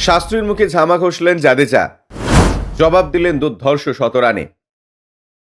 শাস্ত্রীর মুখে ঝামা ঘষলেন জাদেজা, জবাব দিলেন দুর্ধর্ষ শতরানে।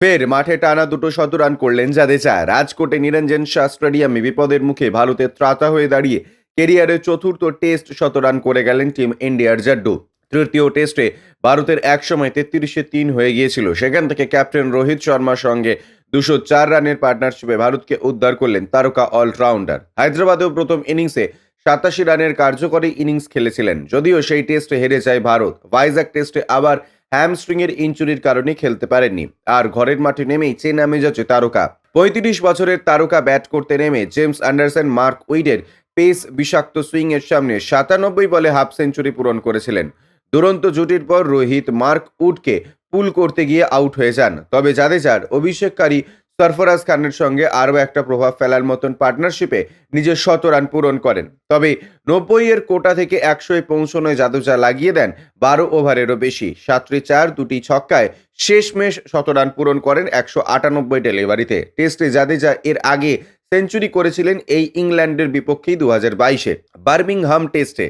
ফের মাঠে টানা দুটো শতরান করলেন জাদেজা। রাজকোটে নিরঞ্জন শাহ স্টেডিয়ামে বিপদের মুখে ভারতের ত্রাতা হয়ে দাঁড়িয়ে কেরিয়ারের চতুর্থ টেস্ট শতরান করে গেলেন টিম ইন্ডিয়ার জাড্ডু। তৃতীয় টেস্টে ভারতের একসময় 33-3 হয়ে গিয়েছিল, সেখান থেকে ক্যাপ্টেন রোহিত শর্মার সঙ্গে 204 রানের পার্টনারশিপে ভারতকে উদ্ধার করলেন তারকা অলরাউন্ডার। হায়দ্রাবাদেও প্রথম ইনিংসে 87 রানের কার্যকরী ইনিংস খেলেছিলেন, যদিও সেই টেস্টে হেরে যায় ভারত। ভাইজাগ টেস্টে আবার হ্যামস্ট্রিংয়ের ইনজুরির কারণে খেলতে পারেননি। আর ঘরের মাঠে নেমেই চেনা মেজাজে তারকা 35 বছরের তারকা ব্যাট করতে নেমে জেমস অ্যান্ডারসন মার্ক উইডের পেস বিষাক্ত সুইংয়ের সামনে 97 বলে হাফ সেঞ্চুরি পূরণ করেছিলেন। দুরন্ত জুটির পর রোহিত মার্ক উডকে পুল করতে গিয়ে আউট হয়ে যান। তবে জাদেজার অভিষেককারী সরফরাজ খানের সঙ্গে আরও একটা প্রভাব ফেলার মতন পার্টনারশিপে নিজের 100 রান পূরণ করেন। তবে 90 কোটা থেকে 100-এ পৌঁছানোয় জাদেজা লাগিয়ে দেন 12 ওভারেরও বেশি, 7 4 2টি ছক্কায় শেষমেশ 100 রান পূরণ করেন 198 ডেলিভারিতে। টেস্টে জাদেজা এর আগে সেঞ্চুরি করেছিলেন এই ইংল্যান্ডের বিপক্ষেই 2022-এ বার্মিংহাম টেস্টে।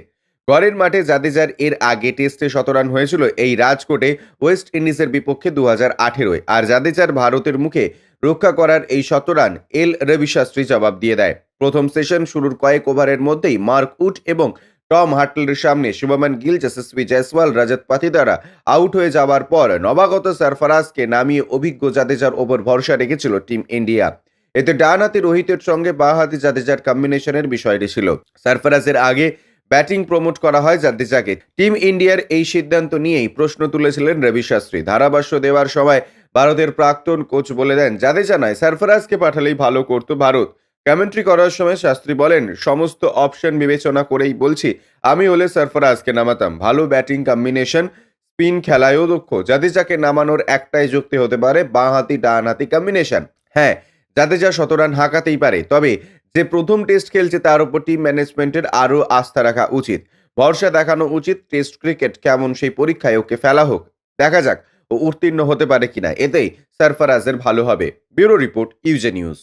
ঘরের মাঠে জাদেজার এর আগে টেস্টে 100 রান হয়েছিল এই রাজকোটে ওয়েস্ট ইন্ডিজের বিপক্ষে 2018-এ। আর জাদেজার ভারতের মুখে রক্ষা করার এই 100 রান এল রবি শাস্ত্রী জবাব দিয়ে দেয়। প্রথম সেশন শুরুর কয়েক ওভারের মধ্যেই মার্ক উড এবং টম হাটলের সামনে শুভমান গিল, যশস্বী জয়সওয়াল, রজত পাতিদারা আউট হয়ে যাওয়ার পর নবাগত সরফরাজকে নামিয়ে অভিজ্ঞ জাদেজার ওপর ভরসা রেখেছিল টিম ইন্ডিয়া। এতে ডান হাতে রোহিতের সঙ্গে বাঁ হাতে জাদেজার কম্বিনেশনের বিষয়টি ছিল। সরফরাজের আগে ব্যাটিং প্রমোট করা হয় জাদেজাকে। টিম ইন্ডিয়ার এই সিদ্ধান্ত নিয়েই প্রশ্ন তুলেছিলেন রবি শাস্ত্রী। ধারাভাষ্য দেওয়ার সময় ভারতের প্রাক্তন কোচ বলে দেন, জাদেজা নয়, সরফরাজকে পাঠালেই ভালো করতো ভারত। কমেন্ট্রি করার সময় শাস্ত্রী বলেন, সমস্ত অপশন বিবেচনা করেই বলছি, আমি হলে সরফরাজকে নামাতাম। ভালো ব্যাটিং কম্বিনেশন, স্পিন খেলায়ও দক্ষ। জাদেজাকে নামানোর একটাই যুক্তি হতে পারে, বাঁ হাতি ডান হাতি কম্বিনেশন। হ্যাঁ, জাদেজা 100 রান হাঁকাতেই পারে, তবে যে প্রথম টেস্ট খেলছে তার উপর টিম ম্যানেজমেন্টের আরও আস্থা রাখা উচিত। ভরসা দেখানো উচিত। টেস্ট ক্রিকেট কেমন সেই পরীক্ষায় ওকে ফেলা হোক, দেখা যাক ও উত্তীর্ণ হতে পারে কিনা, এতেই সরফরাজের ভালো হবে। ব্যুরো রিপোর্ট, ইউজে নিউজ।